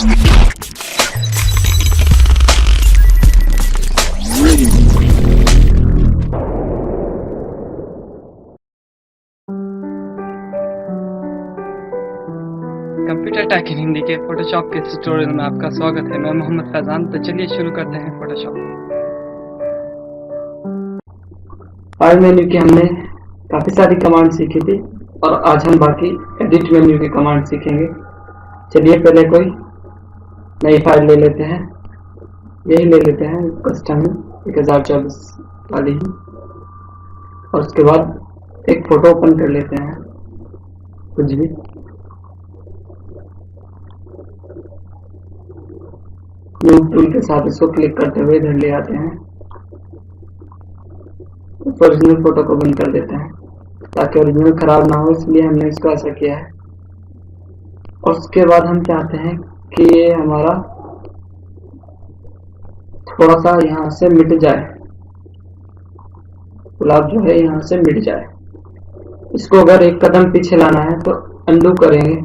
Computer take इन हिंदी के Photoshop के tutorial में आपका स्वागत है। मैं मोहम्मद फैजान। तो चलिए शुरू करते हैं फोटोशॉप। फाइल मेन्यू की हमने काफ़ी सारी कमांड सीखी थी और आज हम बाकी एडिट मेन्यू की कमांड सीखेंगे। चलिए पहले कोई नई फाइल ले लेते हैं। यही ले लेते हैं कस्टम 1024 वाली ही, और उसके बाद एक फ़ोटो ओपन कर लेते हैं कुछ भी। मूव टूल के साथ इसको क्लिक करते हुए इधर ले आते हैं। ओरिजिनल फोटो को बंद कर देते हैं ताकि ओरिजिनल खराब ना हो, इसलिए हमने इसको ऐसा किया है। और उसके बाद हम चाहते हैं कि ये हमारा थोड़ा सा यहाँ से मिट जाए, गुलाब जो है यहाँ से मिट जाए। इसको अगर एक कदम पीछे लाना है तो अंडू करेंगे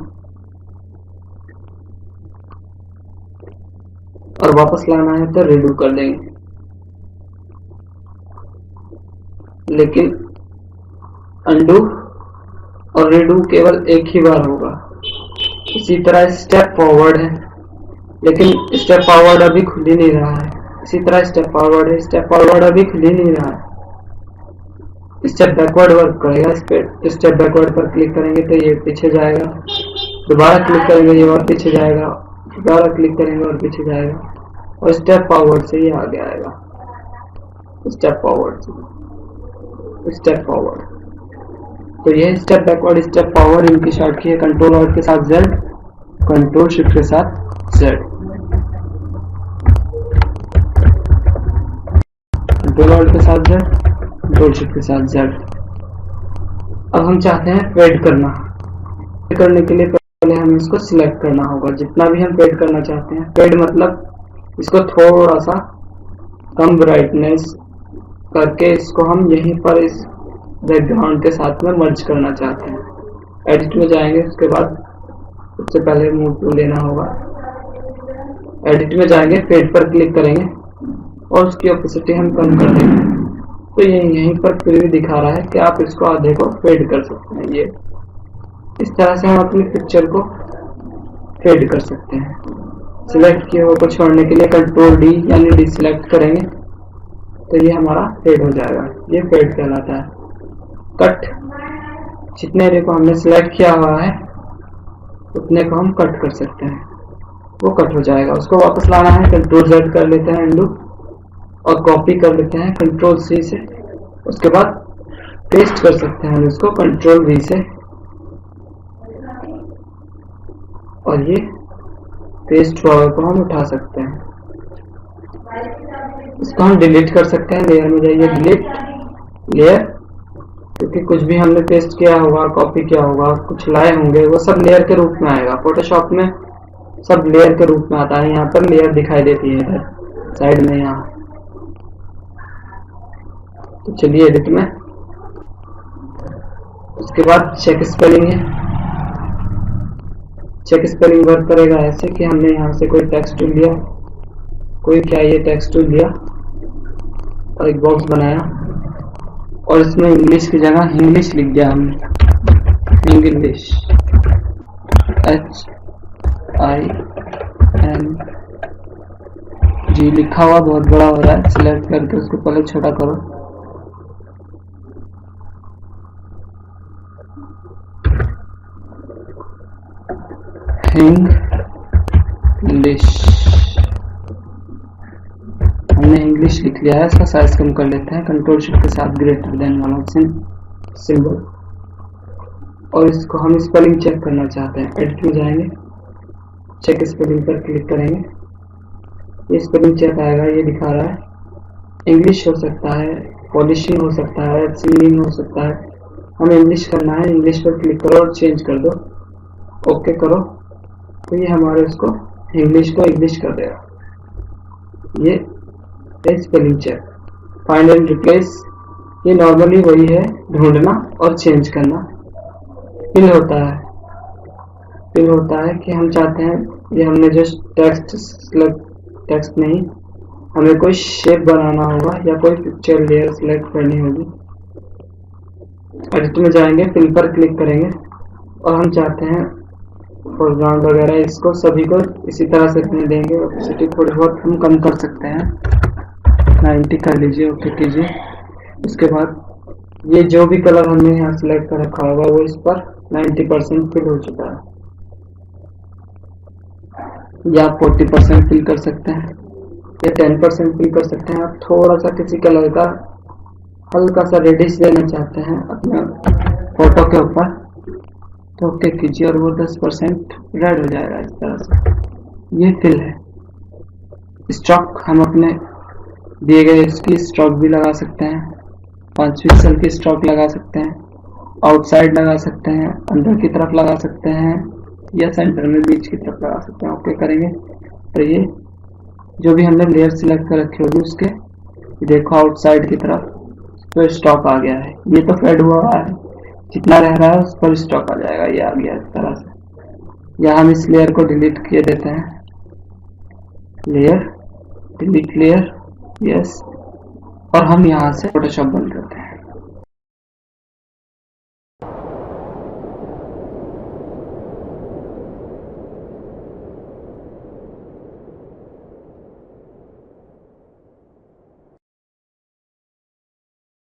और वापस लाना है तो रीडू कर देंगे। लेकिन अंडू और रीडू केवल एक ही बार होगा। इसी तरह स्टेप फॉरवर्ड है, लेकिन स्टेप फॉरवर्ड अभी खुल ही नहीं रहा है। इसी तरह स्टेप फॉरवर्ड है, स्टेप फॉरवर्ड अभी खुल ही नहीं रहा है। स्टेप बैकवर्ड वर्क करेगा। इस पर स्टेप बैकवर्ड पर क्लिक करेंगे तो ये पीछे जाएगा, दोबारा क्लिक करेंगे ये और पीछे जाएगा, दोबारा क्लिक करेंगे और पीछे जाएगा, और स्टेप फॉरवर्ड से ये आगे आएगा। स्टेप फॉरवर्ड से स्टेप फॉरवर्ड। तो ये स्टेप बैकवर्ड स्टेप फॉरवर्ड इनकी शॉर्ट की है। कंट्रोल ऑल्ट के साथ जेड, कंट्रोल शिफ्ट के साथ जेड, कंट्रोल ऑल्ट के साथ जेड, कंट्रोल शिफ्ट के साथ जेड। अब हम चाहते हैं फेड करना। करने के लिए पहले हमें इसको सिलेक्ट करना होगा, जितना भी हम फेड करना चाहते हैं। फेड मतलब इसको थोड़ा सा कम ब्राइटनेस करके इसको हम यहीं पर इस बैकग्राउंड के साथ में मर्ज करना चाहते हैं। एडिट में जाएंगे, उसके बाद सबसे पहले मूव टूल लेना होगा। एडिट में जाएंगे, फेड पर क्लिक करेंगे और उसकी ओपेसिटी हम कम कर देंगे। तो ये यहीं पर प्रीव्यू दिखा रहा है कि आप इसको आधे को फेड कर सकते हैं। ये इस तरह से हम अपनी पिक्चर को फेड कर सकते हैं। सिलेक्ट किए हुए को छोड़ने के लिए कंट्रोल डी यानी डिसलेक्ट करेंगे तो ये हमारा फेड हो जाएगा। ये फेड कहलाता है। कट, जितने एरिया को हमने सिलेक्ट किया हुआ है उतने को हम कट कर सकते हैं, वो कट हो जाएगा। उसको वापस लाना है, कंट्रोल जेड कर लेते हैं अंडू, और कॉपी कर लेते हैं कंट्रोल सी से। उसके बाद पेस्ट कर सकते हैं हम इसको कंट्रोल वी से, और ये पेस्ट हुआ को हम उठा सकते हैं। इसको हम डिलीट कर सकते हैं। लेयर में जाइए, डिलीट लेयर, क्योंकि कुछ भी हमने पेस्ट किया होगा, कॉपी किया होगा, कुछ लाए होंगे, वो सब लेयर के रूप में आएगा। फोटोशॉप में सब लेयर के रूप में आता है। यहाँ पर लेयर दिखाई देती है इधर साइड में यहाँ। तो चलिए एडिट में, उसके बाद चेक स्पेलिंग है। चेक स्पेलिंग वर्क करेगा ऐसे कि हमने यहाँ से कोई टेक्स्ट टूल लिया, कोई क्या ये टेक्स्ट टूल लिया और एक बॉक्स बनाया, और इसमें इंग्लिश की जगह इंग्लिश लिख दिया हमने। इंग्लिश HING लिखा हुआ बहुत बड़ा हो रहा है। सिलेक्ट करके उसको पहले छोटा करो। इंग्लिश, हमने इंग्लिश लिख लिया है। इसका साइज कम कर लेते हैं, कंट्रोल शिफ्ट के साथ ग्रेटर देन वाला सिंबल, और इसको हम स्पेलिंग चेक करना चाहते हैं। एडिट में जाएंगे, चेक स्पेलिंग पर क्लिक करेंगे, ये स्पेलिंग चेक आएगा। ये दिखा रहा है इंग्लिश हो सकता है, पॉलिशिंग हो सकता है, सिंगिंग हो सकता है। हमें इंग्लिश करना है। इंग्लिश पर क्लिक करो और चेंज कर दो, ओके करो, तो ये हमारे उसको इंग्लिश को इंग्लिश कर देगा। ये spelling check. Find and replace, ये नॉर्मली वही है, ढूंढना और चेंज करना। फिल होता है, फिल होता है कि हम चाहते हैं ये हमने जो टेक्स्ट नहीं, हमें कोई शेप बनाना होगा या कोई पिक्चर लेयर सिलेक्ट करनी होगी। एडिट में जाएंगे, फिल पर क्लिक करेंगे और हम चाहते हैं फोरग्राउंड वगैरह इसको सभी को इसी तरह से रहने देंगे। ऑपेसिटी थोड़ी बहुत हम कम कर सकते हैं, 90 कर लीजिए, ओके कीजिए। उसके बाद ये जो भी कलर हमने यहाँ सिलेक्ट कर रखा होगा वो इस पर 90% फिल हो चुका है, या 40% फिल कर सकते हैं या 10% फिल कर सकते हैं। आप थोड़ा सा किसी कलर का हल्का सा रेडिश देना चाहते हैं अपने फोटो के ऊपर तो ओके कीजिए और वो 10% रेड हो जाएगा इस तरह से। ये फिल है। स्ट्रोक हम अपने दिए गए इसकी स्ट्रोक भी लगा सकते हैं, 5 पिक्सल की स्ट्रोक लगा सकते हैं, आउटसाइड लगा सकते हैं, अंदर की तरफ लगा सकते हैं या सेंटर में बीच की तरफ लगा सकते हैं। ओके करेंगे तो ये जो भी हमने लेयर सिलेक्ट कर रखी होगी उसके देखो आउटसाइड की तरफ तो स्टॉक आ गया है। ये तो फेड हुआ है, जितना रह रहा है उस पर स्टॉक आ जाएगा, ये आ गया इस तरह से। या हम इस लेयर को डिलीट किए देते हैं, लेयर डिलीट लेयर, यस, और हम यहाँ से फोटोशॉप बंद करते हैं।